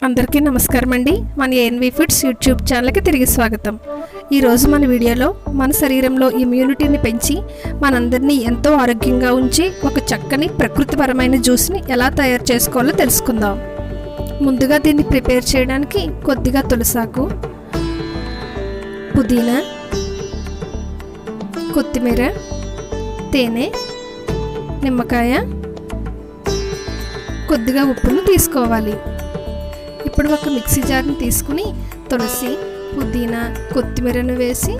అందరికీ నమస్కారం అండి. మన ఏఎన్వి ఫుడ్స్ యూట్యూబ్ ఛానల్కి తిరిగి స్వాగతం. ఈరోజు మన వీడియోలో మన శరీరంలో ఇమ్యూనిటీని పెంచి మనందరినీ ఎంతో ఆరోగ్యంగా ఉంచి ఒక చక్కని ప్రకృతిపరమైన జ్యూస్ని ఎలా తయారు చేసుకోవాలో తెలుసుకుందాం. ముందుగా దీన్ని ప్రిపేర్ చేయడానికి కొద్దిగా తులసాకు, పుదీనా, కొత్తిమీర, తేనె, నిమ్మకాయ, కొద్దిగా ఉప్పును తీసుకోవాలి. ఇప్పుడు ఒక మిక్సీ జార్ని తీసుకుని తులసి, పుదీనా, కొత్తిమీరను వేసి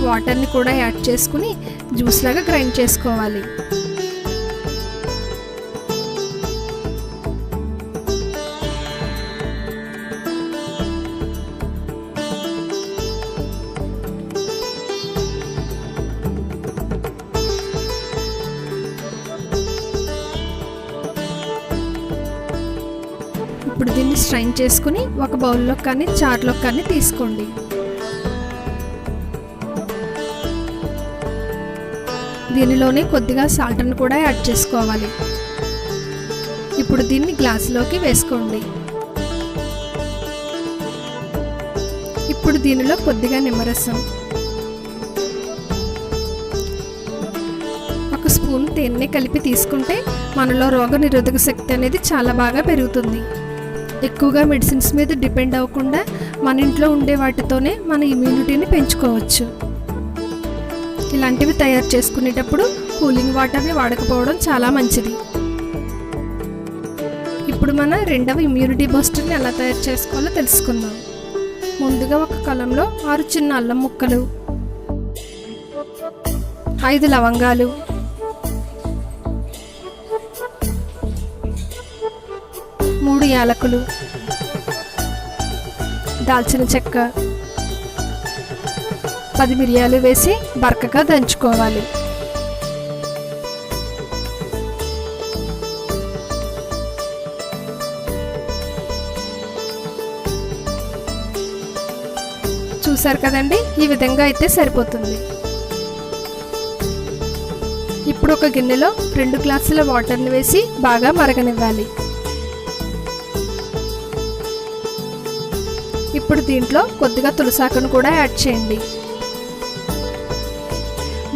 వాటర్ని కూడా యాడ్ చేసుకుని జ్యూస్ లాగా గ్రైండ్ చేసుకోవాలి. ఇప్పుడు దీన్ని స్ట్రైన్ చేసుకుని ఒక బౌల్లో కానీ చార్లో కానీ తీసుకోండి. దీనిలోనే కొద్దిగా సాల్ట్ను కూడా యాడ్ చేసుకోవాలి. ఇప్పుడు దీన్ని గ్లాసులోకి వేసుకోండి. ఇప్పుడు దీనిలో కొద్దిగా నిమ్మరసం, ఒక స్పూన్ తేనె కలిపి తీసుకుంటే మనలో రోగనిరోధక శక్తి అనేది చాలా బాగా పెరుగుతుంది. ఎక్కువగా మెడిసిన్స్ మీద డిపెండ్ అవ్వకుండా మన ఇంట్లో ఉండే వాటితోనే మన ఇమ్యూనిటీని పెంచుకోవచ్చు. ఇలాంటివి తయారు చేసుకునేటప్పుడు కూలింగ్ వాటర్ని వాడకపోవడం చాలా మంచిది. ఇప్పుడు మన రెండవ ఇమ్యూనిటీ బూస్టర్ని ఎలా తయారు చేసుకోవాలో తెలుసుకుందాం. ముందుగా ఒక కలంలో 6 చిన్న అల్లం ముక్కలు, 5 లవంగాలు, 3 యాలకులు, దాల్చిన చెక్క, 10 మిరియాలు వేసి బరకగా దంచుకోవాలి. చూసారు కదండి, ఈ విధంగా అయితే సరిపోతుంది. ఇప్పుడు ఒక గిన్నెలో 2 గ్లాసుల వాటర్ని వేసి బాగా మరగనివ్వాలి. ఇప్పుడు దీంట్లో కొద్దిగా తులసాకును కూడా యాడ్ చేయండి.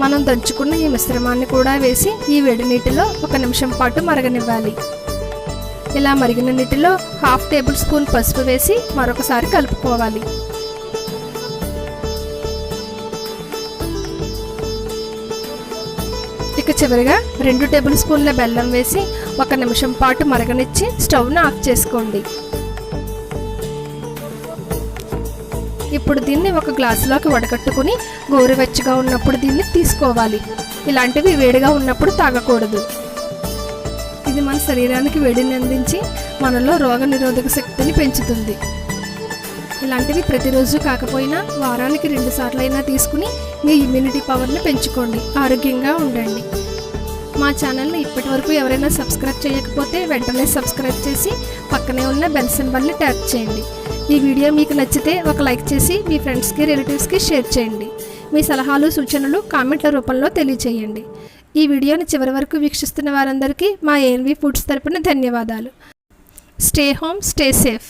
మనం దంచుకున్న ఈ మిశ్రమాన్ని కూడా వేసి ఈ వేడి నీటిలో 1 నిమిషం పాటు మరగనివ్వాలి. ఇలా మరిగిన నీటిలో 1/2 టేబుల్ స్పూన్ పసుపు వేసి మరొకసారి కలుపుకోవాలి. ఇక చివరిగా 2 టేబుల్ స్పూన్ల బెల్లం వేసి 1 నిమిషం పాటు మరగనిచ్చి స్టవ్ను ఆఫ్ చేసుకోండి. ఇప్పుడు దీన్ని ఒక గ్లాసులోకి వడకట్టుకుని గోరువెచ్చగా ఉన్నప్పుడు దీన్ని తీసుకోవాలి. ఇలాంటివి వేడిగా ఉన్నప్పుడు తాగకూడదు. ఇది మన శరీరానికి వేడిని అందించి మనలో రోగనిరోధక శక్తిని పెంచుతుంది. ఇలాంటివి ప్రతిరోజు కాకపోయినా వారానికి 2 సార్లు అయినా తీసుకుని మీ ఇమ్యూనిటీ పవర్ని పెంచుకోండి. ఆరోగ్యంగా ఉండండి. మా ఛానల్ని ఇప్పటి వరకు ఎవరైనా సబ్స్క్రైబ్ చేయకపోతే వెంటనే సబ్స్క్రైబ్ చేసి పక్కనే ఉన్న బెల్ సింబల్ని ట్యాప్ చేయండి. ఈ వీడియో మీకు నచ్చితే ఒక లైక్ చేసి మీ ఫ్రెండ్స్కి, రిలేటివ్స్కి షేర్ చేయండి. మీ సలహాలు, సూచనలు కామెంట్ల రూపంలో తెలియచేయండి. ఈ వీడియోని చివరి వరకు వీక్షిస్తున్న వారందరికీ మా ఏఎన్వి ఫుడ్స్ తరపున ధన్యవాదాలు. Stay home, stay safe.